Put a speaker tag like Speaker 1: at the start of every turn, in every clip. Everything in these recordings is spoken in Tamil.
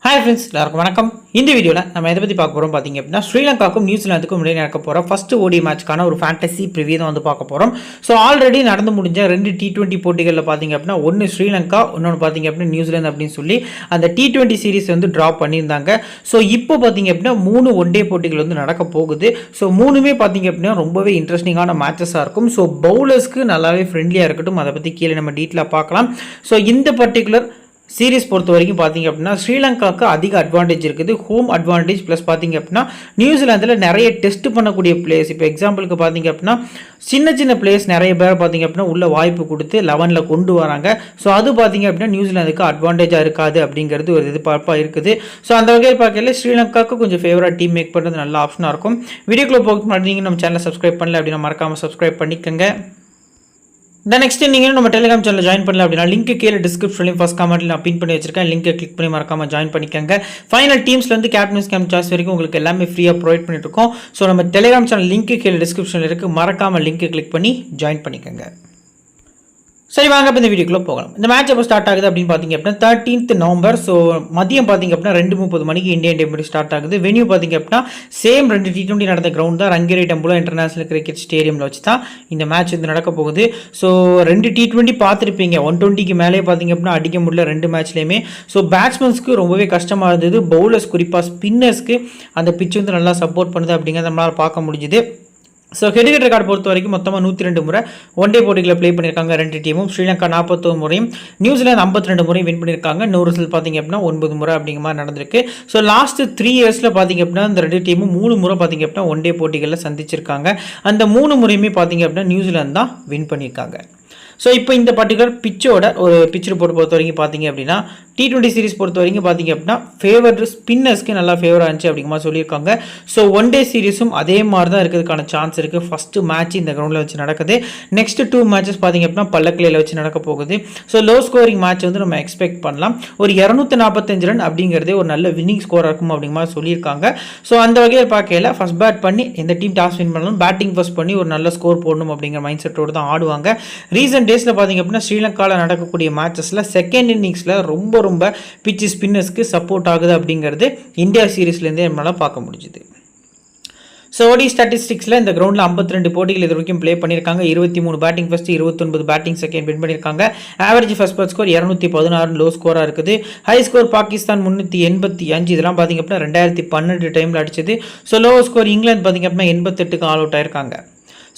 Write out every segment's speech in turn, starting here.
Speaker 1: Hi friends, எல்லாருக்கும் வணக்கம். இந்த வீடியோல நம்ம எதை பத்தி பார்க்க போறோம் பாத்தீங்க அப்படின்னா ஸ்ரீலங்காவுக்கும் நியூசிலாந்துக்கும் இடையே நடக்க போற ஃபர்ஸ்ட் ஓடி மேட்ச்க்கான ஒரு ஃபேண்டசி ப்ரிவியூ தான் வந்து பார்க்க போறோம். ஸோ ஆல்ரெடி நடந்து முடிஞ்ச 2 T20 போட்டிகளில் பாத்தீங்க அப்படின்னா ஒன்று ஸ்ரீலங்கா, இன்னொன்று பாத்தீங்க அப்படின்னா நியூசிலாந்து அப்படின்னு சொல்லி அந்த T20 சீரிஸ் வந்து டிராப் பண்ணியிருந்தாங்க. ஸோ இப்போ பாத்தீங்க அப்படின்னா 3 ஒன் டே போட்டிகள் வந்து நடக்க போகுது. ஸோ மூணுமே பாத்தீங்க அப்படின்னா ரொம்பவே இன்ட்ரெஸ்டிங்கான மேட்சஸாக இருக்கும். ஸோ பவுலர்ஸ்க்கு நல்லாவே ஃப்ரெண்ட்லியாக இருக்கட்டும், அதை பற்றி கீழே நம்ம டீட்டெயிலாக பார்க்கலாம். ஸோ இந்த பர்டிகுலர் சீரிஸ் பொறுத்த வரைக்கும் பார்த்தீங்க அப்படின்னா ஸ்ரீலங்காவுக்கு அதிக அட்வான்டேஜ் இருக்குது, ஹோம் அட்வான்டேஜ் ப்ளஸ் பார்த்தீங்க அப்படின்னா நியூசிலாந்தில் நிறைய டெஸ்ட் பண்ணக்கூடிய பிளேயர்ஸ். இப்போ எக்ஸாம்பிளுக்கு பார்த்தீங்க அப்படின்னா சின்ன சின்ன பிளேயர்ஸ் நிறைய பேர் பார்த்தீங்க அப்படின்னா உள்ள வாய்ப்பு கொடுத்து 11ல் கொண்டு வராங்க. ஸோ அது பார்த்தீங்க அப்படின்னா நியூசிலாந்துக்கு அட்வான்டேஜாக இருக்காது அப்படிங்கிறது ஒரு எதிர்பார்ப்பாக இருக்குது. ஸோ அந்த வகையில் பார்க்கல ஸ்ரீலங்காவுக்கு கொஞ்சம் ஃபேவராக டீம் மேக் பண்ணுறது நல்ல ஆப்ஷனாக இருக்கும். வீடியோக்குள்ளே போக மாட்டீங்க, நம்ம சேனலை சப்ஸ்கிரைப் பண்ணல அப்படின்னா மறக்காமல் சப்ஸ்கிரைப் பண்ணிக்கோங்க. நெக்ஸ்ட் நீங்கள் நம்ம டெலிகிராம் சேனல் ஜாயின் பண்ணல அப்படின்னா லிங்க் கீழே டிஸ்கிரிப்ஷன்லையும் ஃபர்ஸ்ட் கமெண்ட்ல நான் பின் பண்ணி வச்சிருக்கேன். லிங்கை கிளிக் பண்ணி மறக்காம ஜாயின் பண்ணிக்கோங்க. ஃபைனல் டீம்ஸ்லேருந்து கேப்டன்ஸ் கேம்ப் சாய்ஸ் வரைக்கும் உங்களுக்கு எல்லாமே ஃப்ரீயாக ப்ரொவைட் பண்ணிட்டு இருக்கோம். ஸோ நம்ம டெலிகிராம் சேனல் லிங்க் கீழே டிஸ்கிரிப்ஷனில் இருக்குது, மறக்காம லிங்கை கிளிக் பண்ணி ஜாயின் பண்ணிக்கோங்க. சரி வாங்க இப்போ இந்த வீடியோக்குள்ளே போகலாம். இந்த மேட்ச் எப்போ ஸ்டார்ட் ஆகுது அப்படின்னு பார்த்தீங்க அப்படின்னா 13th நவம்பர். ஸோ மதியம் பார்த்தீங்க அப்படின்னா 2:30 மணிக்கு இந்தியன் டைம் படி ஸ்டார்ட் ஆகுது. வென்யூ பார்த்தீங்க அப்படின்னா சேம் 2 T20 நடந்த கிரவுண்ட் தான், ரங்கேரி டெம்புலா இன்டர்நேஷனல் கிரிக்கெட் ஸ்டேடியமில் வச்சு தான் இந்த மேட்ச் வந்து நடக்க போகுது. ஸோ 2 T20 பார்த்துருப்பீங்க, 120க்கு மேலே பார்த்தீங்க அப்படின்னா அடிக்க முடியல 2 மேட்ச்லேயுமே. ஸோ பேட்ஸ்மேன்ஸ்க்கு ரொம்பவே கஷ்டமாக இருந்தது, பவுலர்ஸ் குறிப்பாக ஸ்பின்னர்ஸ்க்கு அந்த பிச் வந்து நல்லா சப்போர்ட் பண்ணுது அப்படிங்கிறத நம்மளால் பார்க்க முடிஞ்சுது. ஸோ ஹெட் ரெக்கார்டு பொறுத்த வரைக்கும் மொத்தமாக 102 முறை ஒன் டே போட்டிகளை ப்ளே பண்ணியிருக்காங்க 2 டீமும். ஸ்ரீலங்கா 41 முறையும், நியூசிலாந்து 52 முறையும் வின் பண்ணியிருக்காங்க. இன்னொரு ரிசல்ட் பார்த்தீங்க அப்படின்னா 9 முறை அப்படிங்கிற மாதிரி நடந்திருக்கு. ஸோ லாஸ்ட் 3 இயர்ஸில் பார்த்தீங்க அப்படின்னா இந்த 2 டீமும் 3 முறை பார்த்தீங்க அப்படின்னா ஒன் டே போட்டிகளில் சந்திச்சிருக்காங்க. அந்த 3 முறையுமே பார்த்தீங்க அப்படின்னா நியூசிலாந்து தான் வின் பண்ணியிருக்காங்க. ஸோ இப்போ இந்த பர்டிகுலர் பிச்சோட ஒரு பிச் ரிப்போர்ட் பொறுத்த வரைக்கும் பார்த்தீங்க அப்படின்னா T20 சீரிஸ் பொறுத்த வரைக்கும் பார்த்தீங்க அப்படின்னா ஃபேவர்டு ஸ்பின்னர்ஸ்க்கு நல்லா ஃபேவராக இருந்துச்சு அப்படிங்கிற மாதிரி சொல்லியிருக்காங்க. ஸோ ஒன் டே சீரிஸும் அதே மாதிரி தான் இருக்கிறதுக்கான சான்ஸ் இருக்குது. ஃபஸ்ட்டு மேட்ச் இந்த கிரவுண்டில் வச்சு நடக்குது. நெக்ஸ்ட் 2 மேட்சஸ் பார்த்தீங்க அப்படின்னா பல்லக்கிளையில் வச்சு நடக்க போகுது. ஸோ லோ ஸ்கோரிங் மேட்ச் வந்து நம்ம எக்ஸ்பெக்ட் பண்ணலாம். ஒரு 245 ரன் அப்படிங்கிறதே ஒரு நல்ல வின்னிங் ஸ்கோராக இருக்கும் அப்படிங்கிற மாதிரி சொல்லியிருக்காங்க. ஸோ அந்த வகையில் பார்க்கல ஃபஸ்ட் பேட் பண்ணி எந்த டீம் டாஸ் வின் பண்ணாலும் பேட்டிங் ஃபர்ஸ்ட் பண்ணி ஒரு நல்ல ஸ்கோர் போடணும் அப்படிங்கிற மைண்ட் செட்டோடு தான் ஆடுவாங்க. ரீசன்ட் டேஸில் பார்த்தீங்க அப்படின்னா ஸ்ரீலங்காவில் நடக்கக்கூடிய மேட்சஸில் செகண்ட் இன்னிங்ஸில் ரொம்ப பிச்சு ஸ்பின்னர்ஸ்க்கு சப்போர்ட் ஆகுது அப்படிங்கிறது இந்தியா சீரீஸ்லேருந்தே நம்மளால் பார்க்க முடிஞ்சுது. ஸோ ஓடி ஸ்டாட்டிஸ்டிக்ஸில் இந்த கிரவுண்டில் 52 போட்டிகள் இது வரைக்கும் ப்ளே பண்ணியிருக்காங்க. 23 batting first, 29 batting second win பண்ணியிருக்காங்க. Average first bat score 216 low ஸ்கோராக இருக்குது. ஹை ஸ்கோர் பாகிஸ்தான் 385, இதெல்லாம் பார்த்திங்க அப்படின்னா 2012 டைமில் அடிச்சது. ஸோ லோ ஸ்கோர் இங்கிலாந்து பார்த்திங்க அப்படின்னா 88க்கு ஆல் அவுட் ஆயிருக்காங்க.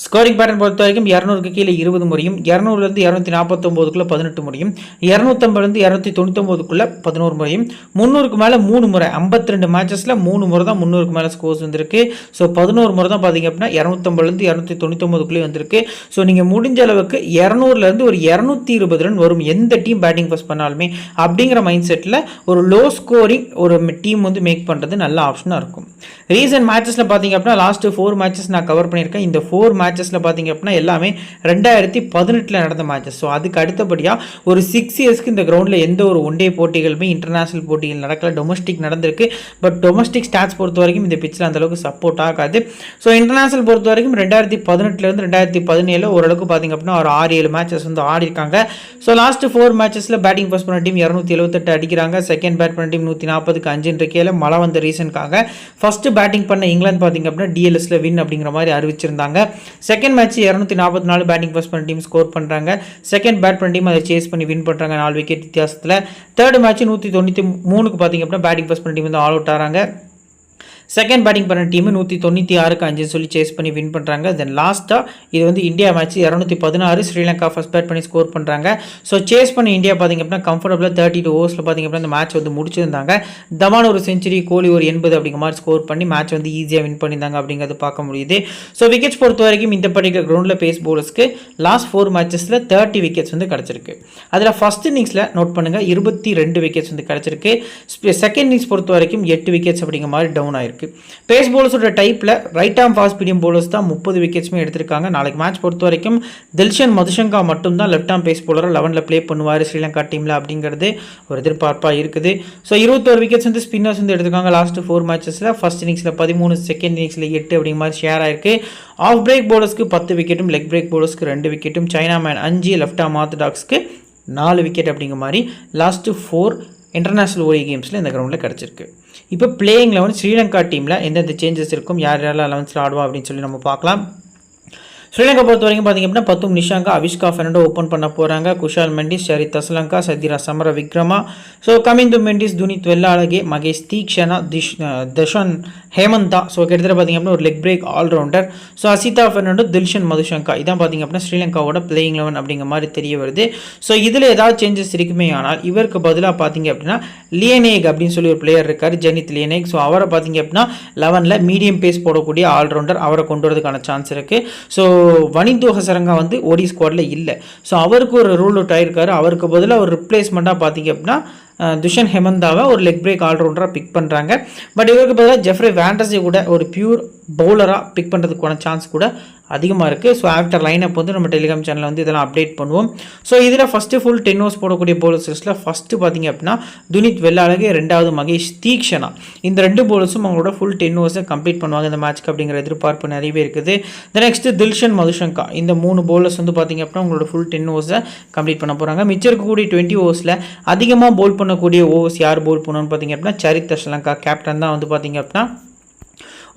Speaker 1: ஸ்கோரிங் பேட்டர்ன் பொறுத்த வரைக்கும் 200க்கு கீழே 20 முறையும், 200லேருந்து 249க்குள்ளே 18 முறையும், 250லேருந்து 299க்குள்ளே 11 முறையும், 300க்கு மேலே 3 முறை, 52 மேட்சஸில் 3 முறை தான் 300க்கு மேலே ஸ்கோர்ஸ் வந்திருக்கு. ஸோ 11 முறை தான் பார்த்தீங்க அப்படின்னா 250லேருந்து 299க்குள்ளே வந்திருக்கு. ஸோ நீங்கள் முடிஞ்ச அளவுக்கு 200லேருந்து ஒரு 220 ரன் வரும் எந்த டீம் பேட்டிங் ஃபர்ஸ்ட் பண்ணாலுமே அப்படிங்கிற மைண்ட் செட்டில் ஒரு லோ ஸ்கோரிங் ஒரு டீம் வந்து மேக் பண்ணுறது நல்ல ஆப்ஷனாக இருக்கும். ரீசன்ட் மேட்சஸில் பார்த்தீங்க அப்படின்னா லாஸ்ட்டு 4 மேட்சஸ் நான் கவர் பண்ணியிருக்கேன். இந்த 4 மேட்சஸில் பார்த்தீங்க அப்படின்னா எல்லாமே 2018 நடந்த மேட்சஸ். ஸோ அதுக்கு அடுத்தபடியாக ஒரு 6 இயர்ஸ்க்கு இந்த கிரவுண்டில் எந்த ஒரு ஒன் டே போட்டிகளுமே இன்டர்நேஷனல் போட்டிகள் நடக்கல, டொமஸ்டிக் நடந்திருக்கு. பட் டொமஸ்டிக் ஸ்டாட்ஸ் பொறுத்த வரைக்கும் இந்த பிச்சில் அந்தளவுக்கு சப்போர்ட் ஆகாது. ஸோ இன்டர்நேஷனல் பொறுத்த வரைக்கும் 2018லேருந்து 2017 ஓரளவுக்கு பார்த்தீங்க அப்படின்னா ஒரு 6-7 மேட்சஸ் வந்து ஆடி இருக்காங்க. ஸோ லாஸ்ட் 4 மேட்சஸில் பேட்டிங் ஃபர்ஸ்ட் பண்ண டீம் 278 அடிக்கிறாங்க. செகண்ட் பேட் பண்ண டீம் 140க்கு 5 கீழே மழை வந்த ரீசனுக்காக ஃபர்ஸ்ட் பேட்டிங் பண்ண இங்கிலாந்து பார்த்தீங்க அப்படின்னா டிஎல்எஸ்ல வின் அப்படிங்கிற மாதிரி அறிவிச்சிருந்தாங்க. செகண்ட் மேட்ச் 244 பேட்டிங் ஃபர்ஸ்ட் பண்ண டீம் ஸ்கோர் பண்ணுறாங்க. செகண்ட் பேட் பண்ண டீம் அதை சேஸ் பண்ணி வின் பண்ணுறாங்க 4 விக்கெட் வித்தியாசத்தில். தேர்ட் மேட்ச் 193க்கு பார்த்தீங்க அப்படின்னா பேட்டிங் ஃபர்ஸ்ட் பண்ண டீம் வந்து ஆல் அவுட் ஆகிறாங்க. செகண்ட் பேட்டிங் பண்ண டீம் 196க்கு 5 சொல்லி சேஸ் பண்ணி வின் பண்ணுறாங்க. தென் லாஸ்ட்டாக இது வந்து India match 216 Sri Lanka first bad பண்ணி ஸ்கோர் பண்ணுறாங்க. ஸோ சேஸ் பண்ணி இந்தியா பார்த்திங்க அப்படின்னா கம்ஃபர்டபுளாக 32 ஓவர்ஸில் பார்த்திங்க அப்படின்னா இந்த மேட்ச் வந்து முடிச்சிருந்தாங்க. தமான் ஒரு செஞ்சுரி, கோலி ஒரு 80 அப்படிங்கிற மாதிரி ஸ்கோர் பண்ணி மேட்ச் வந்து ஈஸியாக வின் பண்ணியிருந்தாங்க அப்படிங்கிறது பார்க்க முடியுது. ஸோ விக்கெட்ஸ் பொறுத்த வரைக்கும் இந்த பர்டிகுலர் கிரவுண்டில் பேஸ் பவுலர்ஸ்க்கு லாஸ்ட் 4 மேட்சஸில் 30 விக்கெட்ஸ் வந்து கிடச்சிருக்கு. அதில் ஃபர்ஸ்ட் இன்னிங்ஸில் நோட் பண்ணுங்கள் 22 விக்கெட்ஸ் வந்து கிடச்சிருக்கு. செகண்ட் இன்னிங்ஸ் பொறுத்த வரைக்கும் 8 விக்கெட்ஸ் அப்படிங்கிற மாதிரி டவுன் ஆயிருக்கு. பேஸ் பவுலர்ஸோட டைப்பில் right arm fast medium bowlers தான் 30 விக்கெட்ஸுமே எடுத்திருக்காங்க. நாளைக்கு மேட்ச் பொறுத்த வரைக்கும் தில்ஷன் மதுஷங்கா மட்டும் தான் லெஃப்ட் ஆர்ம் பேஸ் பவுலர் 11ல் ப்ளே பண்ணுவார் ஸ்ரீலங்கா டீமில் அப்படிங்கிறது ஒரு எதிர்பார்ப்பாக இருக்குது. ஸோ 21 விக்கெட்ஸ் வந்து ஸ்பின்னர்ஸ் வந்து எடுத்திருக்காங்க லாஸ்ட் 4 மேட்சஸில். ஃபர்ஸ்ட் இன்னிங்ஸில் 13, செகண்ட் இன்னிங்ஸில் 8 அப்படிங்கிற மாதிரி ஷேர் ஆயிருக்கு. ஆஃப் பிரேக் பவுலர்ஸ்க்கு 10 விக்கெட்டும், லெக் பிரேக் பவுலர்ஸ்க்கு 2 விக்கெட்டும், சைனா மேன் 5, லெஃப்ட் ஆர்ம் ஆர்த்தடாக்ஸ்க்கு 4 விக்கெட் அப்படிங்கிற மாதிரி லாஸ்ட்டு 4 இன்டர்நேஷ்னல் ஓடி கேம்ஸில் இந்த கிரவுண்டில் கிடச்சிருக்கு. இப்போ பிளேயிங் 11 ஸ்ரீலங்கா டீமில் எந்தெந்த சேஞ்சஸ் இருக்கும், யார் யாரெல்லாம் 11ல் ஆடுவா அப்படின்னு சொல்லி நம்ம பார்க்கலாம். ஸ்ரீலங்கா பொறுத்த வரைக்கும் பார்த்திங்க அப்படின்னா பத்தும் நிஷாங்கா, அவிஷ்கா ஃபெர்னாண்டோ ஓப்பன் பண்ண போகிறாங்க. Kusal Mendis, Charith Asalanka, Sadeera Samarawickrama, so Kamindu Mendis, Dunith Wellalage, Maheesh Theekshana, Dushan Hemantha, so கிட்டத்தட்ட பார்த்திங்க அப்படின்னா ஒரு leg break allrounder. So Asitha Fernando, Dilshan Madushanka, இதான் பார்த்திங்க அப்படின்னா ஸ்ரீலங்காவோட பிளேயிங் 11 அப்படிங்கிற மாதிரி தெரிய வருது. ஸோ இதில் ஏதாவது சேஞ்சஸ் இருக்குமே ஆனால் இவருக்கு பதிலாக பார்த்திங்க அப்படின்னா லியனேக் அப்படின்னு சொல்லி ஒரு பிளேயர் இருக்கார், ஜெனித் லியனேக். ஸோ அவரை பார்த்திங்க அப்படின்னா 11ல் மீடியம் பேஸ் போடக்கூடிய ஆல்ரவுண்டர், அவரை கொண்டு வரதுக்கான சான்ஸ் இருக்குது. ஸோ வனிந்து ஹசரங்கா வந்து ஓடி ஸ்குவாடில் இல்லை. ஸோ அவருக்கு ஒரு ரூல் அவுட் ஆகிருக்காரு. அவருக்கு பதிலாக ஒரு ரிப்ளேஸ்மெண்ட்டாக பார்த்திங்க அப்படின்னா துஷன் ஹெமந்தாவை ஒரு லெக் பிரேக் ஆல்ரவுண்டராக பிக் பண்ணுறாங்க. பட் இவருக்கு பதிலாக ஜெஃப்ரே வேண்டஸை கூட ஒரு பியூர் பவுலராக பிக் பண்ணுறதுக்கான சான்ஸ் கூட அதிகமாக இருக்குது. ஸோ ஆஃப்டர் லைனப் வந்து நம்ம டெலிகிராம் சேனலில் வந்து இதெல்லாம் அப்டேட் பண்ணுவோம். ஸோ இதில் ஃபஸ்ட்டு ஃபுல் 10 ஓவர்ஸ் போடக்கூடிய பவுலர்ஸ் லிஸ்ட்டில் ஃபஸ்ட்டு பார்த்திங்க அப்படின்னா துனித் வெள்ளாளகே, ரெண்டாவது மகேஷ் தீக்ஷனா. இந்த 2 பவுலர்ஸும் அவங்களோட ஃபுல் 10 ஓவர்ஸை கம்ப்ளீட் பண்ணுவாங்க இந்த மேட்ச்க்கு அப்படிங்கிற எதிர்பார்ப்பு நிறையவே இருக்குது. நெக்ஸ்ட்டு தில்ஷன் மதுஷங்கா, இந்த 3 பவுலர்ஸ் வந்து பார்த்திங்க அப்படின்னா உங்களோட ஃபுல் 10 ஓவர்ஸை கம்ப்ளீட் பண்ண போகிறாங்க. மிச்சம் இருக்கக்கூடிய 20 ஓவர்ஸில் அதிகமாக பவுல் பண்ணக்கூடிய ஓவர்ஸ் யார் பவுல் பண்ணணும்னு பார்த்திங்க அப்படின்னா ஷரித் தசலங்கா கேப்டன் தான் வந்து பார்த்திங்க அப்படின்னா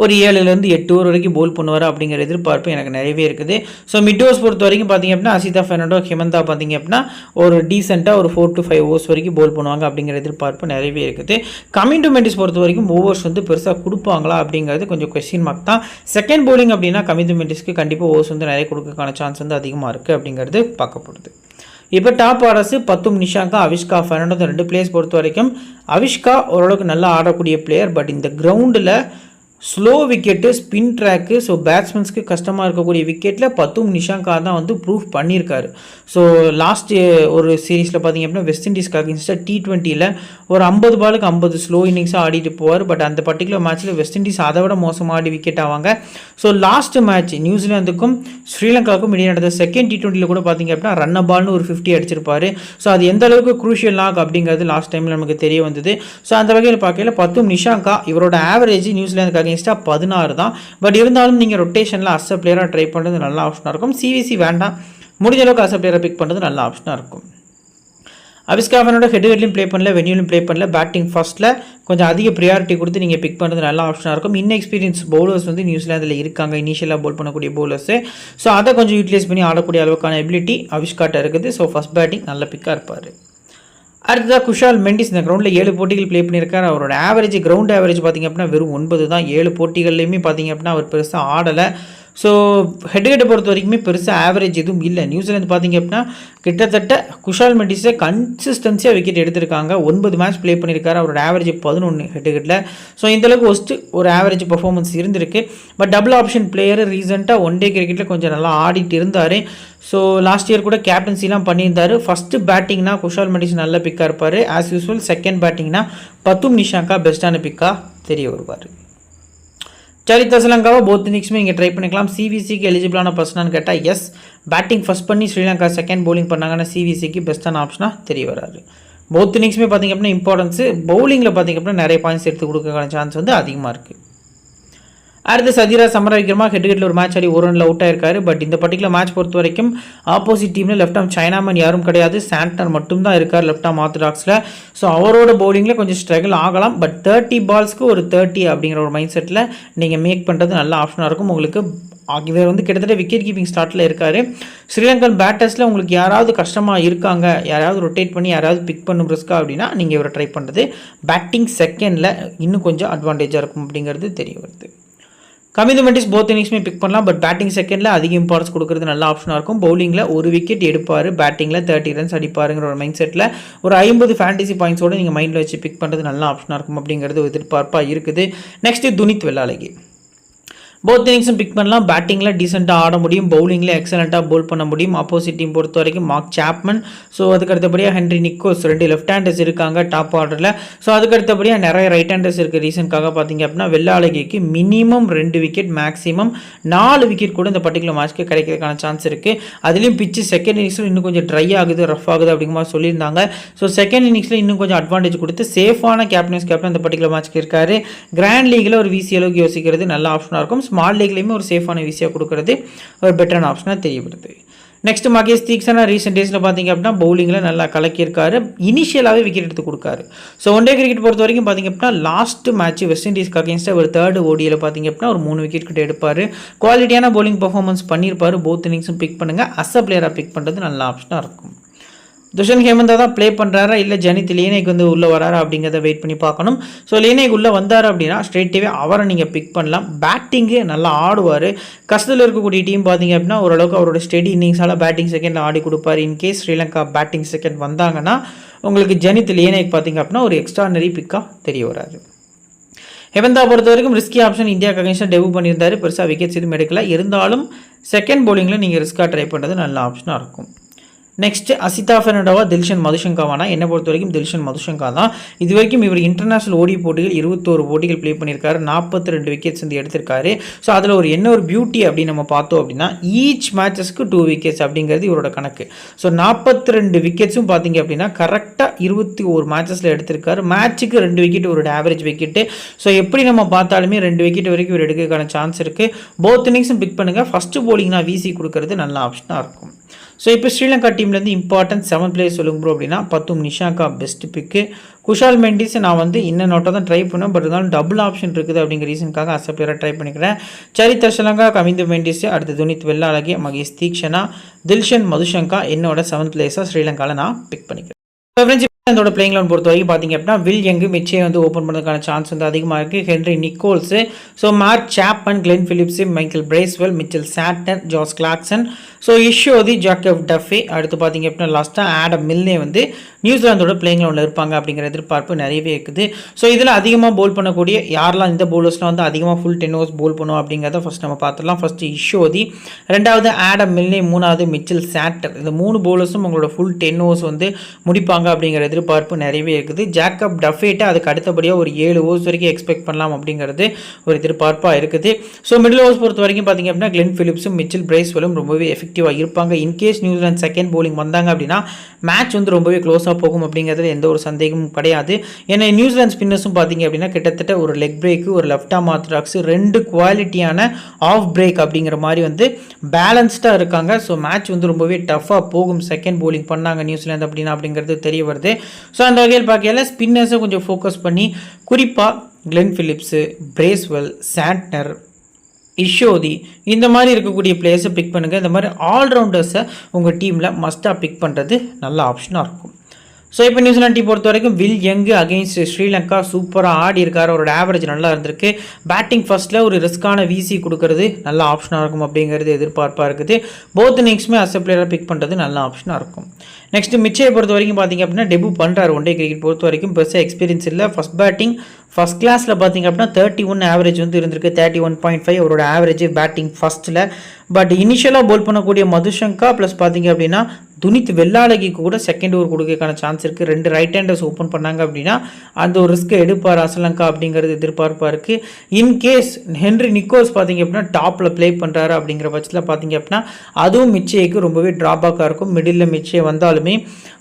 Speaker 1: ஒரு 7லேருந்து 8 ஓவர் வரைக்கும் பவுல் பண்ணுவார் அப்படிங்கிற எதிர்பார்ப்பு எனக்கு நிறையவே இருக்குது. ஸோ மிட் ஓவர்ஸ் பொறுத்த வரைக்கும் பார்த்திங்க அப்படின்னா அசிதா ஃபெர்னாண்டோ, ஹெமந்தா பார்த்திங்க அப்படின்னா ஒரு டீசெண்டாக ஒரு 4 to 5 ஓவர்ஸ் வரைக்கும் பவுல் பண்ணுவாங்க அப்படிங்கிற எதிர்பார்ப்பு நிறையவே இருக்குது. கமிண்டு மெண்டிஸ் பொறுத்த வரைக்கும் ஓவர்ஸ் வந்து பெருசாக கொடுப்பாங்களா அப்படிங்கிறது கொஞ்சம் கொஸ்டின் மார்க் தான். செகண்ட் பவுலிங் அப்படின்னா கமிண்டு மெண்டிஸ்க்கு கண்டிப்பாக ஓவர்ஸ் வந்து நிறைய கொடுக்கறதுக்கான சான்ஸ் வந்து அதிகமாக இருக்குது அப்படிங்கிறது பார்க்கப்படுது. இப்போ டாப் ஆர்டர்ஸ் பத்தும் நிஷாங்கா, அவிஷ்கா ஃபெர்னாண்டோ, இந்த 2 பிளேயர்ஸ் பொறுத்த வரைக்கும் அவிஷ்கா ஓரளவுக்கு நல்லா ஆடக்கூடிய பிளேயர். பட் இந்த கிரவுண்டில் slow wicket, spin track, so பேட்ஸ்மேன்ஸ்க்கு கஷ்டமாக இருக்கக்கூடிய விக்கெட்டில் பத்தும் நிஷாங்கா தான் வந்து ப்ரூவ் பண்ணியிருக்காரு. ஸோ லாஸ்ட் ஒரு சீரீஸில் பார்த்திங்க அப்படின்னா வெஸ்ட் இண்டீஸ்க்கு அகேன்ஸ்டாக T20யில் ஒரு 50 பாலுக்கு 50 ஸ்லோ இன்னிங்ஸாக ஆடிட்டு போவார். பட் அந்த பர்டிகுலர் மேட்ச்சில் வெஸ்ட் இண்டீஸ் அதை விட மோசமாக ஆடி விக்கெட் ஆவாங்க. ஸோ லாஸ்ட் மேட்ச் நியூசிலாந்துக்கும் ஸ்ரீலங்காவுக்கும் இடையே நடந்த செகண்ட் T20யில் கூட பார்த்திங்க அப்படின்னா ரன் பால்னு ஒரு 50 அடிச்சிருப்பார். ஸோ அது எந்த அளவுக்கு க்ரூஷியல் லாக் அப்படிங்கிறது லாஸ்ட் டைமில் நமக்கு தெரிய வந்தது. ஸோ அந்த வகையில் பார்க்கல பத்தும் நிஷாங்கா இவரோட ஆவரேஜ் நியூசிலாந்துக்கு அகேன்ஸ்டாக 16 தான். பட் இருந்தாலும் நீங்கள் ரொட்டேஷனில் அஸ் அ பிளேயராக ட்ரை பண்ணுறது நல்ல ஆப்ஷனாக இருக்கும். CVC வேண்டாம், முடிஞ்ச அளவுக்கு அஸ் அ பிளேயரை பிக் பண்ணுறது நல்ல ஆப்ஷனாக இருக்கும். அவிஷ்கா ஃபெர்னாண்டோ ஹெட்லையும் ப்ளே பண்ணல, வென்யூலையும் ப்ளே பண்ணல. பேட்டிங் ஃபர்ஸ்ட்டில் கொஞ்சம் அதிக ப்ரியாரிட்டி கொடுத்து நீங்கள் பிக் பண்ணுறது நல்ல ஆப்ஷனாக இருக்கும். இன்எக்ஸ்பீரியன்ஸ் பவுலர்ஸ் வந்து நியூசிலாந்தில் இருக்காங்க, இனிஷியலாக பவுல் பண்ணக்கூடிய பவுலர்ஸு. ஸோ அதை கொஞ்சம் யூட்டிலைஸ் பண்ணி ஆடக்கூடிய அளவுக்கான எபிலிட்டி அவிஷ்காட்ட இருக்குது. ஸோ ஃபஸ்ட் பேட்டிங் நல்ல பிக்காக இருப்பார். அடுத்ததாக குஷால் மெண்டிஸ் இந்த கிரவுண்டில் 7 போட்டிகள் ப்ளே பண்ணியிருக்காரு. அவரோட ஆவரேஜ் கிரவுண்ட் ஆவரேஜ் பார்த்திங்க அப்படின்னா வெறும் 9 தான். 7 போட்டிகள்லையுமே பார்த்திங்க அப்படின்னா அவர் பெருசாக ஆடலை. ஸோ ஹெட்கெட்டை பொறுத்த வரைக்குமே பெருசாக ஆவரேஜ் எதுவும் இல்லை. நியூசிலாந்து பார்த்திங்க அப்படின்னா கிட்டத்தட்ட குஷால் மெண்டிஸை கன்சிஸ்டன்சியாக விக்கெட் எடுத்திருக்காங்க. 9 மேட்ச் ப்ளே பண்ணியிருக்காரு. அவரோட ஆவரேஜ் 11 ஹெட்கெட்டில். ஸோ இந்தளவுக்கு ஒஸ்ட்டு ஒரு ஆவரேஜ் பர்ஃபார்மன்ஸ் இருந்திருக்கு. பட் டபுள் ஆப்ஷன் பிளேயர் ரீசெண்டாக ஒன் டே கிரிக்கெட்டில் கொஞ்சம் நல்லா ஆடிட்டு இருந்தார். ஸோ லாஸ்ட் இயர் கூட கேப்டன்சிலாம் பண்ணியிருந்தார். ஃபஸ்ட்டு பேட்டிங்னா குஷால் மெண்டிஸ் நல்ல பிக்காக இருப்பார் ஆஸ் யூஸ்வல். செகண்ட் பேட்டிங்னா பத்தும் நிஷாங்கா பெஸ்ட்டான பிக்காக தெரிய வருவார். ஷரித் தசலங்காவை போத் இன்னிங்ஸுமே நீங்கள் ட்ரை பண்ணிக்கலாம். CVCக்கு எலிஜிபிளான பர்சனான்னு கேட்டால் எஸ். பேட்டிங் ஃபஸ்ட் பண்ணி ஸ்ரீலங்கா செகண்ட் பவுலிங் பண்ணாங்கன்னா CVCக்கு பெஸ்ட்டான ஆப்ஷனாக தெரிய வராது. போத் இன்னிங்ஸுமே பார்த்திங்க அப்படின்னா இம்பார்ட்டன்ஸு பவுலிங்கில் பார்த்திங்க அப்படின்னா நிறைய பாயிண்ட்ஸ் எடுத்து கொடுக்கறதுக்கான சான்ஸ் வந்து அதிகமாக இருக்குது. அடுத்து சதிரா சமர விக்ரமா ஹெட்கெட்டில் ஒரு மேட்ச் ஆடி 1 ரனில் அவுட் ஆயிருக்காரு. பட் இந்த பர்டிகுலர் மேட்ச் பொறுத்த வரைக்கும் ஆப்போசிட் டீமில் லெஃப்ட் ஆம் சைனாமேன் யாரும் கிடையாது, சாண்டர் மட்டும் தான் இருக்கார் லெஃப்ட் ஆம் ஆர்த்தடாக்ஸில். ஸோ அவரோட பவுலிங்கில் கொஞ்சம் ஸ்ட்ரகிள் ஆகலாம். பட் 30 பால்ஸ்க்கு ஒரு 30 அப்படிங்கிற ஒரு மைண்ட் செட்டில் நீங்கள் மேக் பண்ணுறது நல்ல ஆப்ஷனாக இருக்கும் உங்களுக்கு. இவர் வந்து கிட்டத்தட்ட விக்கெட் கீப்பிங் ஸ்டார்ட்டில் இருக்கார். ஸ்ரீலங்கன் பேட்டர்ஸில் உங்களுக்கு யாராவது கஷ்டமாக இருக்காங்க, யாராவது ரொட்டேட் பண்ணி யாராவது பிக் பண்ணும் ரிஸ்க்கா அப்படின்னா நீங்கள் இவரை ட்ரை பண்ணுறது பேட்டிங் செகண்டில் இன்னும் கொஞ்சம் அட்வான்டேஜாக இருக்கும் அப்படிங்கிறது தெரிய வருது. கமிந்து மெண்டிஸ் போத் இன்னிங்ஸுமே பிக் பண்ணலாம். பட் பேட்டிங் செகண்டில் அதிக இம்பார்ட்டன்ஸ் கொடுக்குறது நல்ல ஆப்ஷனாக இருக்கும். பவுலிங்கில் ஒரு விக்கெட் எடுப்பார், பேட்டிங்கில் 30 ரன்ஸ் அடிப்பாருங்கிற ஒரு மைண்ட் செட்டில் ஒரு 50 ஃபேண்டசி பாயிண்ட்ஸோடு நீங்கள் மைண்டில் வச்சு பிக் பண்ணுறது நல்ல ஆப்ஷனாக இருக்கும் அப்படிங்கிறது எதிர்பார்ப்பாக இருக்குது. நெக்ஸ்ட்டு துனித் வெள்ளாளகே போத் இன்னிங்ஸும் பிக் பண்ணலாம். பேட்டிங்கில் டீசெண்டாக ஆட முடியும், பவுலிங்கில் எக்ஸலண்ட்டாக பவுல் பண்ண முடியும். ஆப்போசிட் டீம் பொறுத்த வரைக்கும் மார்க் சாப்மன், ஸோ அதுக்கு அடுத்தபடியாக ஹென்ரி நிக்கோஸ் 2 லெஃப்ட் ஹேண்டர்ஸ் இருக்காங்க டாப் ஆர்டரில். ஸோ அதுக்கு அடுத்தபடியாக நிறைய ரைட் ஹேண்டர்ஸ் இருக்குது. ரீசன்காக பார்த்தீங்க அப்படின்னா வெள்ளாளகைக்கு மினிமம் 2 விக்கெட் மேக்ஸிமம் 4 விக்கெட் கூட இந்த பர்டிகுலர் மேட்ச்க்கு கிடைக்கிறதுக்கான சான்ஸ் இருக்குது. அதுலேயும் பிச்சு செகண்ட் இன்னிங்ஸில் இன்னும் கொஞ்சம் ட்ரை ஆகுது, ரஃப் ஆகுது அப்படிங்கிற மாதிரி சொல்லியிருந்தாங்க. ஸோ செகண்ட் இன்னிங்ஸில் இன்னும் கொஞ்சம் அட்வான்டேஜ் கொடுத்து சேஃபான கேப்டன் இந்த பர்டிகுலர் மேட்ச்க்கு இருக்காரு. கிராண்ட் லீகில் ஒரு விசி அளவுக்கு யோசிக்கிறது நல்ல ஆப்ஷனாக இருக்கும். ஸ்மால் லீக்லேயுமே ஒரு சேஃபான விசியாக கொடுக்கறது ஒரு பெட்டரான ஆப்ஷனாக தெரிய வருது. நெக்ஸ்ட் மகேஷ் தீக்ஷனா ரீசெண்ட் டேஸில் பார்த்தீங்க அப்படின்னா பவுலிங்கில் நல்லா கலக்கியிருக்காரு, இனிஷியலாகவே விக்கெட் எடுத்து கொடுக்காரு. ஸோ ஒன் டே கிரிக்கெட் பொறுத்த வரைக்கும் பார்த்தீங்க அப்படின்னா லாஸ்ட் மேட்ச் வெஸ்ட் இண்டீஸ்க்கு அகேன்ஸ்டாக ஒரு தேர்ட் ஓடியில் பார்த்தீங்க அப்படின்னா ஒரு 3 விக்கெட் கிட்ட எடுப்பார். குவாலிட்டியான பவுலிங் பர்ஃபார்மன்ஸ் பண்ணியிருப்பார். போத் இன்னிங்ஸும் பிக் பண்ணுங்கள். அஸ் அ பிளேயராக பிக் பண்ணுறது நல்ல ஆப்ஷனாக இருக்கும். துஷன் ஹேமந்தா தான் ப்ளே பண்ணுறாரா இல்லை ஜனித் லியனேக் வந்து உள்ளே வராரா அப்படிங்கிறத வெயிட் பண்ணி பார்க்கணும். ஸோ லியனேக் உள்ளே வந்தார் அப்படின்னா ஸ்ட்ரெயிட்டாகவே அவரை நீங்கள் பிக் பண்ணலாம். பேட்டிங்கு நல்லா ஆடுவார். கஷ்டத்தில் இருக்கக்கூடிய டீம் பார்த்தீங்க அப்படின்னா ஓரளவுக்கு அவரோட ஸ்டெடி இன்னிங்ஸால் பேட்டிங் செகண்ட் ஆடி கொடுப்பார். இன்கேஸ் ஸ்ரீலங்கா பேட்டிங் செகண்ட் வந்தாங்கன்னா உங்களுக்கு ஜனித் லியனேக் பார்த்தீங்க அப்படின்னா ஒரு எக்ஸ்ட்ரானரி பிக்காக தெரிய வராது. ஹேமந்தா பொறுத்த வரைக்கும் ரிஸ்கி ஆப்ஷன் இந்தியாவுக்கு அகேன்ஸ்டாக டெபியூ பண்ணியிருந்தார். பெருசாக விக்கெட்ஸ் எதுவும் எடுக்கல. இருந்தாலும் செகண்ட் பவுலிங்கில் நீங்கள் ரிஸ்க்காக ட்ரை பண்ணுறது நல்ல ஆப்ஷனாக இருக்கும். நெக்ஸ்ட் அசிதா ஃபெர்னாண்டோவா தில்ஷன் மதுஷங்காவானா? என்னை பொறுத்த வரைக்கும் தில்ஷன் மதுஷங்கா தான். இது வரைக்கும் இவர் இன்டர்நேஷனல் ஓடி போட்டிகள் 21 போட்டிகள் ப்ளே பண்ணியிருக்காரு. 42 விக்கெட்ஸ் வந்து எடுத்திருக்காரு. ஸோ அதில் என்ன ஒரு பியூட்டி அப்படின்னு நம்ம பார்த்தோம் அப்படின்னா ஈச் மேட்சஸ்க்கு 2 விக்கெட்ஸ் அப்படிங்கிறது இவரோட கணக்கு. ஸோ 42 விக்கெட்ஸும் பார்த்தீங்க அப்படின்னா கரெக்டாக 21 மேட்சஸில் எடுத்திருக்காரு. மேட்ச்சுக்கு 2 விக்கெட் ஒரு ஆவரேஜ் விக்கெட்டு. ஸோ எப்படி நம்ம பார்த்தாலுமே 2 விக்கெட் வரைக்கும் இவர் எடுக்கிறதுக்கான சான்ஸ் இருக்குது. போத் இன்னிங்ஸும் பிக் பண்ணுங்கள். ஃபஸ்ட்டு போலிங்னா வீசி கொடுக்கறது நல்ல ஆப்ஷனாக இருக்கும். ஸோ இப்போ ஸ்ரீலங்கா டீம்லேருந்து இம்பார்ட்டன்ட் 7 பிளேயர்ஸ் சொல்லுங்க ப்ரோ அப்படின்னா பத்தும் நிஷாங்கா பெஸ்ட் பிக்கு. குஷால் மெண்டிஸ் நான் வந்து இன்னும் நோட்டை தான் ட்ரை பண்ணேன். பட் இருந்தாலும் டபுள் ஆப்ஷன் இருக்குது அப்படிங்கிற ரீசனுக்காக அஸ் அ பிளேயராக ட்ரை பண்ணிக்கிறேன். சரிதா ஸ்ரீலங்கா, கவிந்து மெண்டிஸ், அடுத்து துனித் வெள்ளாளகி, மகேஷ் தீக்ஷனா, தில்ஷன் மதுஷங்கா என்னோட 7 பிளேயர்ஸாக ஸ்ரீலங்காவில் நான் பிக் பண்ணிக்கிறேன். இதோட பிளேயிங் லெவன் பொறுத்த வரைக்கும் பார்த்தீங்க அப்படின்னா வில் யங் மிச்சே வந்து ஓப்பன் பண்ணுறதுக்கான சான்ஸ் வந்து அதிகமாக இருக்குது. Henry Nicholls, so Mark Chapman, Glenn Phillips, Michael Bracewell, Mitchell Santner, Josh Clarkson, so Ish Sodhi, Jacob Duffy, அடுத்து பார்த்தீங்க அப்படின்னா லாஸ்ட்டாக ஆடம் மில்னே வந்து நியூசிலாந்தோட பிளேயிங் லெவனில் இருப்பாங்க அப்படிங்கிற எதிர்பார்ப்பு நிறையவே இருக்குது. ஸோ இதில் அதிகமாக போல் பண்ணக்கூடிய யாரெல்லாம் இந்த போலர்ஸ்லாம் வந்து அதிகமாக ஃபுல் 10 ஓவர்ஸ் போல் பண்ணுவோம் அப்படிங்கிறத ஃபஸ்ட் நம்ம பார்த்துடலாம். ஃபஸ்ட்டு இஷோதி, ரெண்டாவது ஆடம் மில்னே, மூணாவது மிச்சல் சாட்டர். இந்த 3 போலர்ஸும் உங்களோட ஃபுல் 10 ஓவர்ஸ் வந்து முடிப்பாங்க அப்படிங்கிற எதிர்பார்ப்பு நிறையவே இருக்குது. ஜாக்கப் டஃபேட்டை அதுக்கு அடுத்தபடியாக ஒரு 7 ஓவர்ஸ் வரைக்கும் எக்ஸ்பெக்ட் பண்ணலாம் அப்படிங்கிறது ஒரு எதிர்பார்ப்பாக இருக்குது. ஸோ மிடில் ஓவர்ஸ் பொறுத்த வரைக்கும் பார்த்தீங்க அப்படின்னா கிளென் பிலிப்ஸும் மிச்சல் பிரேஸ்வெலும் ரொம்பவே எஃபெக்டிவாக இருப்பாங்க. இன்கேஸ் நியூசிலாந்து செகண்ட் போலிங் வந்தாங்க அப்படின்னா மேட்ச் வந்து ரொம்பவே க்ளோஸாக போகும் அப்படிங்கிறதுல எந்த ஒரு சந்தேகமும் கிடையாது. ஏன்னா நியூசிலாந்து ஸ்பின்னர்ஸும் பார்த்தீங்க அப்படின்னா கிட்டத்தட்ட ஒரு லெக் பிரேக்கு, ஒரு லெஃப்ட் ஆர்ம் ஆர்த்தடாக்ஸ், 2 குவாலிட்டியான ஆஃப் பிரேக் அப்படிங்கிற மாதிரி வந்து பேலன்ஸ்டாக இருக்காங்க. ஸோ மேட்ச் வந்து ரொம்பவே டஃப்பாக போகும் செகண்ட் போலிங் பண்ணாங்க நியூசிலாந்து அப்படிங்கிறது தெரிய வருது. ஸோ அந்த வகையில் பார்க்கல ஸ்பின்னர்ஸை கொஞ்சம் ஃபோக்கஸ் பண்ணி குறிப்பாக கிளென் பிலிப்ஸு, பிரேஸ்வெல், சாட்னர், இஷோதி இந்த மாதிரி இருக்கக்கூடிய பிளேயர்ஸை பிக் பண்ணுங்கள். இந்த மாதிரி ஆல்ரவுண்டர்ஸை உங்கள் டீமில் மஸ்ட்டாக பிக் பண்ணுறது நல்ல ஆப்ஷனாக இருக்கும். ஸோ இப்போ நியூசிலாந்து டீம் பொறுத்த வரைக்கும் வில் யங் அகெயின்ஸ்ட் ஸ்ரீலங்கா சூப்பராக ஆடி இருக்கார். அவரோட ஆவரேஜ் நல்லா இருந்திருக்கு. பேட்டிங் ஃபர்ஸ்ட்டில் ஒரு ரிஸ்க்கான வீசி கொடுக்கறது நல்ல ஆப்ஷனாக இருக்கும் அப்படிங்கிறது எதிர்பார்ப்பாக இருக்குது. போத் இன்னிங்ஸுமே அஸ் எ பிளேயராக பிக் பண்ணுறது நல்ல ஆப்ஷனாக இருக்கும். நெக்ஸ்ட் மிச்சையை பொறுத்த வரைக்கும் பார்த்தீங்க அப்படின்னா டெபியூ பண்ணுறாரு. ஒன் டே கிரிக்கெட் பொறுத்த வரைக்கும் பெருசாக எக்ஸ்பீரியன்ஸ் இல்லை. ஃபஸ்ட் பேட்டிங் ஃபஸ்ட் கிளாஸில் பார்த்தீங்க அப்படின்னா 31 ஆவரேஜ் வந்து இருந்திருக்கு. 31.5 அவரோட ஆவரேஜ் பேட்டிங் ஃபஸ்ட்டில். பட் இனிஷியலாக போல் பண்ணக்கூடிய மதுஷங்கா ப்ளஸ் பார்த்தீங்க அப்படின்னா துனித் வெள்ளாளகிக்கு கூட செகண்ட் ஓவர் கொடுக்கறதுக்கான சான்ஸ் இருக்குது. 2 ரைட் ஹேண்டர்ஸ் ஓப்பன் பண்ணாங்க அப்படின்னா அந்த ஒரு ரிஸ்க்கை எடுப்பார் ஸ்ரீலங்கா அப்படிங்கிறது எதிர்பார்ப்பாக இருக்குது. இன்கேஸ் ஹென்ரி நிக்கோல்ஸ் பார்த்தீங்க அப்படின்னா டாப்பில் ப்ளே பண்ணுறாரு அப்படிங்கிற பட்சத்தில் பார்த்தீங்க அப்படின்னா அதுவும் மிச்சைக்கு ரொம்பவே ட்ராபேக்காக இருக்கும். மிடில் மிச்சை வந்தாலுமே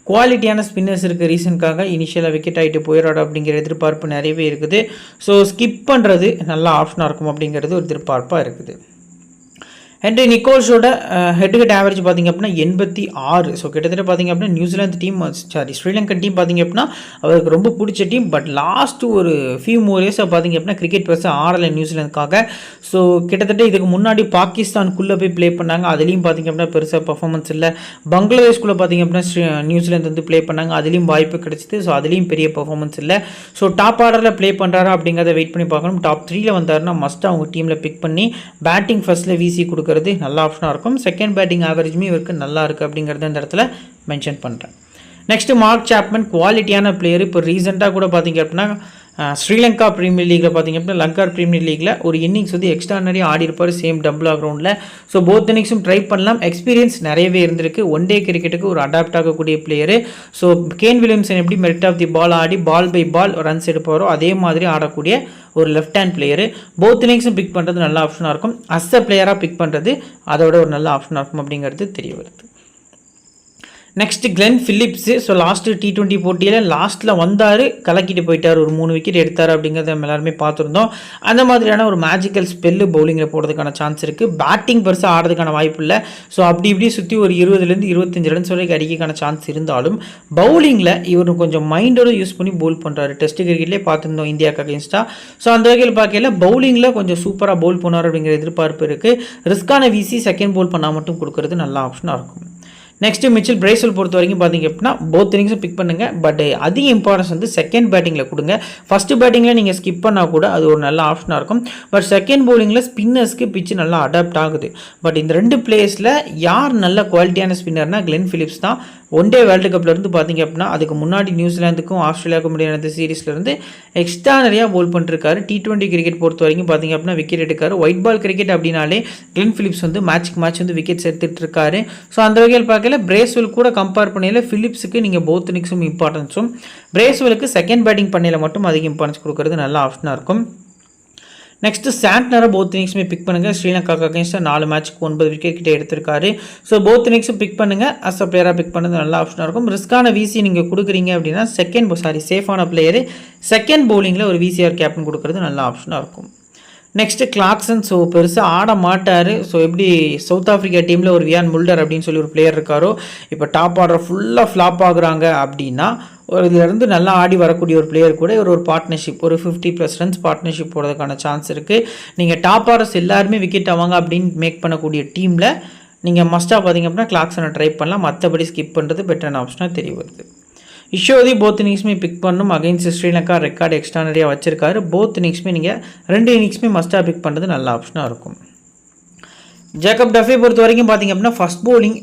Speaker 1: குவாலிட்டியான ஸ்பின்னர்ஸ் இருக்குது. ரீசனுக்காக இனிஷியலாக விக்கெட் ஆகிட்டு போயிடாடு அப்படிங்கிற எதிர்பார்ப்பு நிறையவே இருக்குது. ஸோ ஸ்கிப் பண்ணுறது நல்ல ஆப்ஷனாக இருக்கும் அப்படிங்கிறது ஒரு எதிர்பார்ப்பாக இருக்குது. ஹென்ரி நிக்கோல்ஸோட ஹெட் டு ஹெட் ஆவரேஜ் பார்த்திங்க அப்படின்னா 86. ஸோ கிட்டத்தட்ட பார்த்திங்க அப்படின்னா நியூசிலாந்து டீம் ஸ்ரீலங்கன் டீம் பார்த்திங்க அப்படின்னா அவருக்கு ரொம்ப பிடிச்ச டீம். பட் லாஸ்ட்டு ஒரு ஃபியூ மோர் இயர்ஸாக பார்த்திங்க அப்படின்னா கிரிக்கெட் பெருசாக ஆடலை நியூசிலாந்துக்காக. ஸோ கிட்டத்தட்ட இதுக்கு முன்னாடி பாகிஸ்தானுக்குள்ளே போய் ப்ளே பண்ணாங்க. அதுலேயும் பார்த்திங்க அப்படின்னா பெருசாக பர்ஃபார்மன்ஸ் இல்லை. பங்களாதேஷ்குள்ளே பார்த்திங்க அப்படின்னா நியூசிலாந்து வந்து ப்ளே பண்ணாங்க. அதுலேயும் வாய்ப்பு கிடச்சிது. ஸோ அதுலேயும் பெரிய பர்ஃபார்மன்ஸ் இல்லை. ஸோ டாப் ஆர்டரில் ப்ளே பண்ணுறாரா அப்படிங்கிறத வெயிட் பண்ணி பார்க்கணும். டாப் 3ல் வந்தாருன்னா மஸ்ட்டாக அவங்க டீமில் பிக் பண்ணி பேட்டிங் ஃபர்ஸ்ட்டில் வீசி கொடுக்குறது நல்ல ஆப்ஷனாக இருக்கும். செகண்ட் பேட்டிங் ஆவரேஜுமே இவருக்கு நல்லா இருக்குது அப்படிங்கிறத இந்த இடத்துல மென்ஷன் பண்ணுறேன். நெக்ஸ்ட் மார்க் சாப்மன் குவாலிட்டியான பிளேயர். இப்போ ரீசெண்டாக கூட பார்த்தீங்க அப்படின்னா ஸ்ரீலங்கா பிரீமியர் லீக்கில் பார்த்திங்க அப்படின்னா லங்கா பிரீமியர் லீக்கில் ஒரு இன்னிங்ஸ் வந்து எக்ஸ்ட்ரானரி ஆடி இருப்பார் சேம் டபுள் கிரவுண்டில். ஸோ போத் இன்னிங்ஸும் ட்ரை பண்ணலாம். எக்ஸ்பீரியன்ஸ் நிறையவே இருந்திருக்கு. ஒன் டே கிரிக்கெட்டுக்கு ஒரு அடாப்ட் ஆகக்கூடிய பிளேயரு. ஸோ கேன் வில்லியம்சன் எப்படி merit of the ball Aadi ball by ball runs எடுப்பாரோ அதே மாதிரி ஆடக்கூடிய ஒரு லெஃப்ட் ஹேண்ட் பிளேயரு. போத் இன்னிங்ஸும் பிக் பண்ணுறது நல்ல ஆப்ஷனாக இருக்கும். அஸ் அ பிளேயராக பிக் பண்ணுறது அதோட ஒரு நல்ல ஆப்ஷனாக இருக்கும் அப்படிங்கிறது தெரிய வருது. Next Glenn Phillips. So last T20 போட்டியில் லாஸ்ட்டில் வந்தார், கலக்கிட்டு போயிட்டார், ஒரு 3 விக்கெட் எடுத்தார் அப்படிங்கிறத நம்ம எல்லாருமே பார்த்துருந்தோம். அந்த மாதிரியான ஒரு மேஜிக்கல் ஸ்பெல்லு பவுலிங்கில் போடுறதுக்கான சான்ஸ் இருக்குது. பேட்டிங் பெருசாக ஆடுறதுக்கான வாய்ப்பு இல்லை. ஸோ அப்படி இப்படி சுற்றி ஒரு 20லேருந்து 25 ரன்ஸ் வரைக்கும் அடிக்கான சான்ஸ் இருந்தாலும் பவுலிங்கில் இவர் கொஞ்சம் மைண்டோட யூஸ் பண்ணி பவுல் பண்ணுறாரு. டெஸ்ட் கிரிக்கெட்லேயே பார்த்துருந்தோம் இந்தியாவுக்கு அகேன்ஸ்டாக. ஸோ அந்த வகையில் பார்க்கல பவுலிங்கில் கொஞ்சம் சூப்பராக பவுல் பண்ணுவார் அப்படிங்கிற எதிர்பார்ப்பு இருக்குது. ரிஸ்கான வீசி செகண்ட் பவுல் பண்ணால் மட்டும் கொடுக்கறது நல்ல ஆப்ஷனாக இருக்கும். நெக்ஸ்ட்டு மிச்சல் பிரேஸ்வெல் பொறுத்த வரைக்கும் பார்த்தீங்க அப்படின்னா போத் இன்னிங்ஸும் பிக் பண்ணுங்கள். பட் அதிக இம்பார்ட்டன்ஸ் வந்து செகண்ட் பேட்டிங்கில் கொடுங்க. ஃபஸ்ட்டு பேட்டிங்கில் நீங்கள் ஸ்கிப் பண்ணால் கூட அது ஒரு நல்ல ஆப்ஷனாக இருக்கும். பட் செகண்ட் பவுலிங்கில் ஸ்பின்னர்ஸ்க்கு பிச்சு நல்லா அடாப்ட் ஆகுது. பட் இந்த 2 பிளேயர்ஸில் யார் நல்ல குவாலிட்டியான ஸ்பின்னர்னா கிளென் ஃபிலிப்ஸ் தான். ஒன் டே வேர்ல்டு கப்லேருந்து பார்த்தீங்க அப்படின்னா அதுக்கு முன்னாடி நியூசிலாந்துக்கும் ஆஸ்திரேலியாவுக்கும் இடையான சீரீஸ்லேருந்து எக்ஸ்ட்ரா நிறையா போல் பண்ணிருக்காரு. T20 கிரிக்கெட் பொறுத்த வரைக்கும் பார்த்தீங்க அப்படின்னா விக்கெட் எடுக்காரு. ஒயிட் பால் கிரிக்கெட் அப்படின்னாலே கிளென் ஃபிலிப்ஸ் வந்து மேட்ச்க்கு மேட்ச் வந்து விக்கெட்ஸ் எடுத்துகிட்டு இருக்காரு. ஸோ அந்த வகையில் பார்க்கல பிரேஸ்வெல் கூட கம்பேர் பண்ணையில் ஃபிலிப்ஸுக்கு நீங்கள் போத் இன்னிங்ஸும் இம்பார்ட்டன்ஸும், பிரேஸ்வெலுக்கு செகண்ட் பேட்டிங் பண்ணையில் மட்டும் அதிக இம்பார்ட்டன்ஸ் கொடுக்கறது நல்ல ஆப்ஷனாக இருக்கும். நெக்ஸ்ட்டு சாண்ட்னரை போத் இன்னிங்ஸுமே பிக் பண்ணுங்கள். ஸ்ரீலங்காக்கு அகேன்ஸ்டாக 4 மேட்ச்சுக்கு 9 விக்கெட் கிட்டே எடுத்திருக்காரு. ஸோ போத் இன்னிங்ஸும் பிக் பண்ணுங்கள். அஸ் அ பிளேயராக பிக் பண்ணது நல்ல ஆப்ஷனாக இருக்கும். ரிஸ்கான விசி நீங்கள் கொடுக்குறீங்க அப்படின்னா சேஃபான பிளேயரு செகண்ட் பவுலிங்கில் ஒரு விசிஆர் கேப்டன் கொடுக்குறது நல்ல ஆப்ஷனாக இருக்கும். Next Clarkson. ஸோ பெருசாக ஆட மாட்டார். ஸோ எப்படி சவுத் ஆஃப்ரிக்கா டீமில் ஒரு வியான் முல்டர் அப்படின்னு சொல்லி ஒரு பிளேயர் இருக்காரோ, இப்போ டாப் ஆர்டர் ஃபுல்லாக ஃப்ளாப் ஆகுறாங்க அப்படின்னா ஒரு இதிலேருந்து நல்லா ஆடி வரக்கூடிய ஒரு பிளேயர் கூட ஒரு பார்ட்னர்ஷிப், ஒரு 50+ ரன்ஸ் பார்ட்னர்ஷிப் போடுறதுக்கான சான்ஸ் இருக்குது. நீங்கள் டாப் ஆர்டர்ஸ் எல்லாருமே விக்கெட் ஆவாங்க அப்படின்னு மேக் பண்ணக்கூடிய டீமில் நீங்கள் மஸ்ட்டாக பார்த்தீங்க அப்படின்னா கிளாக்சனை ட்ரை பண்ணலாம். மற்றபடி ஸ்கிப் பண்ணுறது பெட்டரான ஆப்ஷனாக தெரிய வருது. இஷோதி போத் இன்னிங்ஸுமே பிக் பண்ணும். அகைன்ஸ்ட் ஸ்ரீலங்கா ரெக்கார்டு எக்ஸ்ட்ரா நிறையா வச்சிருக்காரு. போத் இன்னிங்ஸுமே நீங்கள் 2 இன்னிங்ஸுமே மஸ்ட்டாக பிக் பண்ணுறது நல்ல ஆப்ஷனாக இருக்கும். ஜேக்கப் டஃபே பொறுத்த வரைக்கும் பார்த்தீங்க அப்படின்னா ஃபஸ்ட் பவுலிங்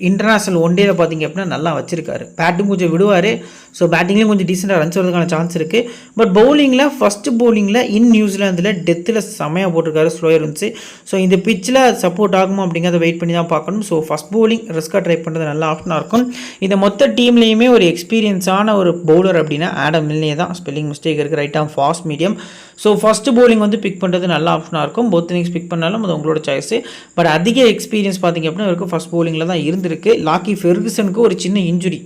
Speaker 1: இன்டர்நேஷனல் ஒன் டேவில் பார்த்தீங்க அப்படின்னா நல்லா வச்சிருக்காரு. பேட்டிங் கொஞ்சம் விடுவார். ஸோ பேட்டிங்லேயும் கொஞ்சம் டீசெண்டாக ரன்ஸ் வரதுக்கான சான்ஸ் இருக்குது. பட் பவுலிங்கில் ஃபஸ்ட்டு பவுலிங்கில் நியூசிலாந்தில் டெத்தில் செமையாக போட்டிருக்காரு ஸ்லோயர் ரன்ஸு. ஸோ இந்த பிச்சில் சப்போர்ட் ஆகுமா அப்படிங்கிறத வெயிட் பண்ணி தான் பார்க்கணும். ஸோ ஃபஸ்ட் பவுலிங் ரிஸ்க்காக ட்ரை பண்ணுறது நல்ல ஆப்ஷனாக இருக்கும். இந்த மொத்த டீம்லேயுமே ஒரு எக்ஸ்பீரியன்ஸான ஒரு பவுலர் அப்படின்னா ஆடம் மில்னே தான். ஸ்பெல்லிங் மிஸ்டேக் இருக்குது. ரைட் ஆம் fast medium. So first bowling வந்து பிக் பண்ணுறது நல்ல ஆப்ஷனாக இருக்கும். போத் இன்னிங்ஸ் பிக் பண்ணாலும் அது உங்களோட சாய்ஸு. பட் அதிக எக்ஸ்பீரியன்ஸ் பார்த்திங்க அப்படின்னா இவருக்கு ஃபஸ்ட் பவுலிங்கில் தான் இருந்திருக்கு. லாக்கி ஃபெர்குசனுக்கு ஒரு சின்ன இன்ஜுரி.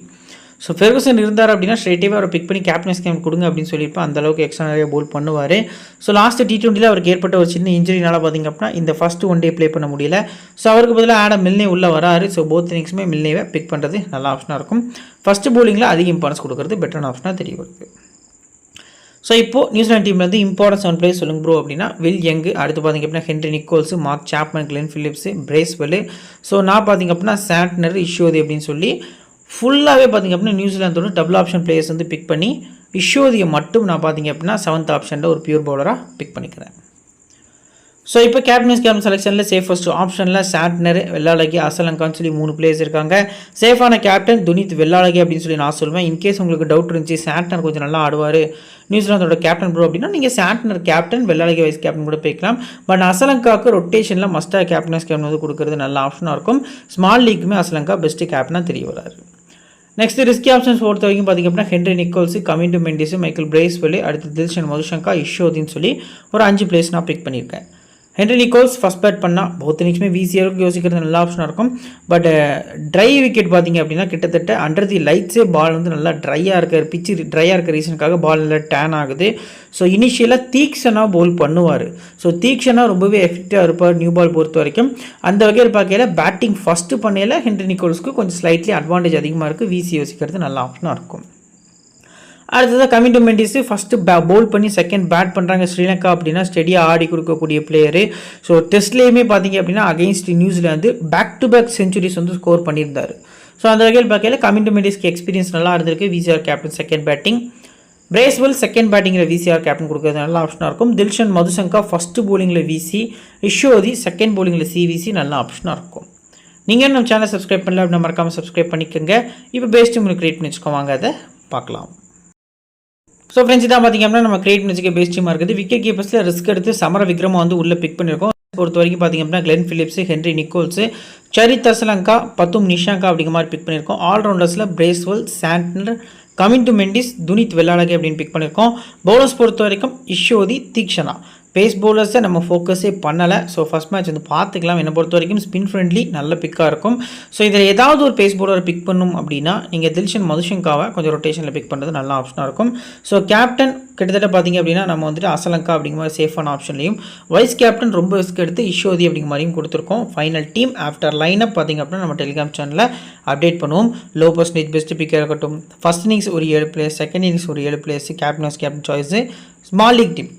Speaker 1: ஸோ ஃபெர்குசன் இருந்தார் அப்படின்னா ஸ்ட்ரெயிட்டாகவே அவரை பிக் பண்ணி கேப்டன்ஸ் கேம் கொடுங்க அப்படின்னு சொல்லியிருப்பேன். அந்தளவுக்கு எக்ஸ்ட்ரா நிறைய போல் பண்ணுவார். ஸோ லாஸ்ட்டு T20 அவருக்கு ஏற்பட்ட ஒரு சின்ன இன்ஜுரினால பார்த்திங்க அப்படின்னா இந்த ஃபஸ்ட்டு ஒன் டே ப்ளே பண்ண முடியல. ஸோ அவருக்கு பதிலாக ஆடம் மில்னே உள்ளே வராரு. ஸோ போத் இன்னிங்ஸுமே மில்னேவை பிக் பண்ணுறது நல்ல ஆப்ஷனாக இருக்கும். ஃபஸ்ட்டு பவுலிங்கில் அதிக இம்பார்ட்டன்ஸ் கொடுக்குறது பெட்டரான ஆப்ஷனாக தெரிய வருது. ஸோ இப்போது நியூசிலாந்து டீம்லேருந்து இம்பார்ட்டன்ஸ் 7 பிளேயர்ஸ் சொல்லுங்க ப்ரோ அப்படின்னா வில் யங், அடுத்து பார்த்திங்க அப்படின்னா Henry Nicholls, Mark Chapman, Glenn Phillips, Bracewell. So நான் பார்த்திங்க அப்படின்னா சாண்ட்னர், இஷோதி அப்படின்னு சொல்லி ஃபுல்லாகவே பார்த்திங்க அப்படின்னா நியூசிலாந்தோட டபுள் ஆப்ஷன் பிளேயர்ஸ் வந்து பிக் பண்ணி இஷோதியை மட்டும் நான் பார்த்திங்க அப்படின்னா 7th ஆப்ஷனில் ஒரு பியூர் பவுலராக பிக் பண்ணிக்கிறேன். ஸோ இப்போ கேப்டன்ஸ் கேப்டன் செலெக்ஷனில் சேஃபஸ்ட் ஆப்ஷனில் சாண்ட்னர், வெள்ளாளகி, அசலங்கான்னு சொல்லி 3 பிளேயர்ஸ் இருக்காங்க. சேஃபான கேப்டன் துனித் வெள்ளாளகி அப்படின்னு சொல்லி நான் சொல்லுவேன். இன்கேஸ் உங்களுக்கு டவுட் இருந்துச்சு சாண்ட்னர் கொஞ்சம் நல்லா ஆடுவார் நியூசிலாந்தோட கேப்டன் ப்ரோ அப்படின்னா நீங்கள் சாண்ட்னர் கேப்டன், வெள்ளாளகி வைஸ் கேப்டன் கூட போய்க்கலாம். பட் அசலங்காவுக்கு ரொட்டேஷனில் மஸ்டாக கேப்டன்ஸ் கேப்டன் வந்து கொடுக்குறது நல்ல ஆப்ஷனாக இருக்கும். ஸ்மால் லீக்குமே அசலங்கா பெஸ்ட்டு கேப்டனாக தெரிய வராரு. நெக்ஸ்ட் ரிஸ்கி ஆப்ஷன்ஸ் பொறுத்த வரைக்கும் பார்த்திங்க அப்படின்னா ஹென்ரி நிக்கோல்ஸு, கமிண்டு மெண்டிஸு, மைக்கேல் பிரேஸ்வெல்லு, அடுத்து தில்ஷன் மதுஷங்கா, இஷோதின்னு சொல்லி ஒரு 5 பிளேஸ் நான் பிக் பண்ணியிருக்கேன். ஹென்ரி நிக்கோல்ஸ் ஃபஸ்ட் பேட் பண்ணால் போத் இன்னிங்ஸுமே விசிஆருக்கு யோசிக்கிறது நல்ல ஆப்ஷனாக இருக்கும். பட் ட்ரை விக்கெட் பார்த்திங்க அப்படின்னா கிட்டத்தட்ட அண்டர் தி லைட்ஸே பால் வந்து நல்லா ட்ரையாக இருக்க பிச்சு ட்ரையாக இருக்க ரீசனுக்காக பால் நல்லா டேன் ஆகுது. ஸோ இனிஷியலாக தீக்ஷனாக பவுல் பண்ணுவார். ஸோ தீக்ஷனாக ரொம்பவே எஃபெக்டிவாக இருப்பார் நியூ பால் பொறுத்த வரைக்கும். அந்த வகையில் பார்க்கையில் பேட்டிங் ஃபஸ்ட்டு பண்ணையில் ஹென்ரி நிக்கோல்ஸ்க்கு கொஞ்சம் ஸ்லைட்லி அட்வான்டேஜ் அதிகமாக இருக்குது. விசி யோசிக்கிறது நல்ல ஆப்ஷனாக இருக்கும். அடுத்ததாக கமிண்டு மெண்டிஸு ஃபஸ்ட்டு பவுல் பண்ணி செகண்ட் பேட் பண்ணுறாங்க ஸ்ரீலங்கா அப்படின்னா ஸ்டெடியாக ஆடி கொடுக்கக்கூடிய பிளேயரு. ஸோ டெஸ்ட்லேயுமே பார்த்திங்க அப்படின்னா against New Zealand back to back centuries வந்து ஸ்கோர் பண்ணியிருந்தார். ஸோ அந்த வகையில் பார்க்கையில் கமிண்டு மெண்டிஸ்க்கு எக்ஸ்பீரியன்ஸ் நல்லா இருந்திருக்கு. VC or captain second batting, Bracewell second பேட்டிங்கில் விசிஆர் கேப்டன் கொடுக்குறது நல்ல ஆப்ஷனாக இருக்கும். தில்ஷன் மதுசங்கா ஃபஸ்ட்டு பவுலிங்கில் விசி, இஷோதி செகண்ட் பவுலிங்கில் சிவிசி நல்ல ஆப்ஷனாக இருக்கும். நீங்கள் நம்ம சேனல் சப்ஸ்கிரைப் பண்ணல அப்படின்னா மறக்காமல் சப்ஸ்கிரைப் பண்ணிக்கோங்க. இப்போ பேஸ்ட் உங்களுக்கு கிரியேட் பண்ணி வச்சுக்கோங்க, அதை பார்க்கலாம். ஸோ ஃப்ரெண்ட்ஸ் இதான் பார்த்திங்க அப்படின்னா நம்ம கிரியேட் பண்ணி வச்சுக்க பேஸ்ட் டீமாக இருக்குது. விக்கெட் கீப்பர்ஸில் ரிஸ்க் எடுத்து சமர விக்ரமா வந்து உள்ளே பிக் பண்ணியிருக்கோம். பொறுத்த வரைக்கும் பார்த்திங்க அப்படின்னா Glenn Phillips, Henry Nicholls, Charith Asalanka, Pathum Nissanka அப்படிங்கிற மாதிரி பிக் பண்ணியிருக்கோம். ஆல்ரவுண்டர்ஸில் பிரேஸ்வெல், சாண்ட்னர், கமிண்டு மெண்டிஸ், துனித் வெள்ளாளகி அப்படின்னு பிக் பண்ணியிருக்கோம். பவுலர்ஸ் பொறுத்த வரைக்கும் இஷோதி, தீக்ஷனா பேஸ் பவுலர்ஸை நம்ம ஃபோக்கஸே பண்ணலை. ஸோ ஃபஸ்ட் மேட்ச் வந்து பார்த்துக்கலாம். என்னை பொறுத்த வரைக்கும் ஸ்பின் ஃப்ரெண்ட்லி நல்ல பிக்காக இருக்கும். ஸோ இதில் ஏதாவது ஒரு பேஸ் பவுலரை பிக் பண்ணும் அப்படின்னா நீங்கள் தில்ஷன் மதுஷங்காவை கொஞ்சம் ரொட்டேஷனில் பிக் பண்ணுறது நல்ல ஆப்ஷனாக இருக்கும். ஸோ கேப்டன் கிட்டத்தட்ட பார்த்தீங்க அப்படின்னா நம்ம வந்துட்டு அசலங்கா அப்படிங்கிற மாதிரி சேஃபான ஆப்ஷன்லையும், வைஸ் கேப்டன் ரொம்ப ரிஸ்க் எடுத்து இஷோதி அப்படிங்கிற மாதிரியும் கொடுத்துருக்கோம். ஃபைனல் டீம் ஆஃப்டர் லைனப் பார்த்திங்க அப்படின்னா நம்ம டெலிகிராம் சேனலில் அப்டேட் பண்ணுவோம். லோ பர்சன்டேஜ் பெஸ்ட் பிக்காக இருக்கட்டும், ஃபஸ்ட் இன்னிங்ஸ் ஒரு 7 பிளேயர்ஸ், செகண்ட் இன்னிங்ஸ் ஒரு 7 players, captain choice, small league team,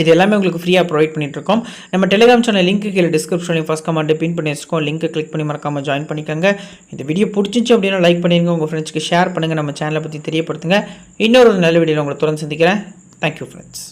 Speaker 1: இது எல்லாமே உங்களுக்கு ஃப்ரீயாக ப்ரொவைட் பண்ணிட்டுருக்கோம். நம்ம டெலிகிராம் சேனல் லிங்க் கீழே டிஸ்கிரிப்ஷன்லையும் ஃபஸ்ட் கமெண்ட் பின் பண்ணி வச்சுக்கோம். லிங்க் கிளிக் பண்ணி மறக்காமல் ஜாயின் பண்ணிக்கோங்க. இந்த வீடியோ பிடிச்சிச்சு அப்படின்னா லைக் பண்ணிடுங்க, உங்கள் ஃப்ரெண்ட்ஸ்க்கு ஷேர் பண்ணுங்கள், நம்ம சேனலை பற்றி தெரியப்படுத்துங்க. இன்னொரு நல்ல வீடியோவில் உங்களை தொடர்ந்து சந்திக்கிறேன். Thank you friends.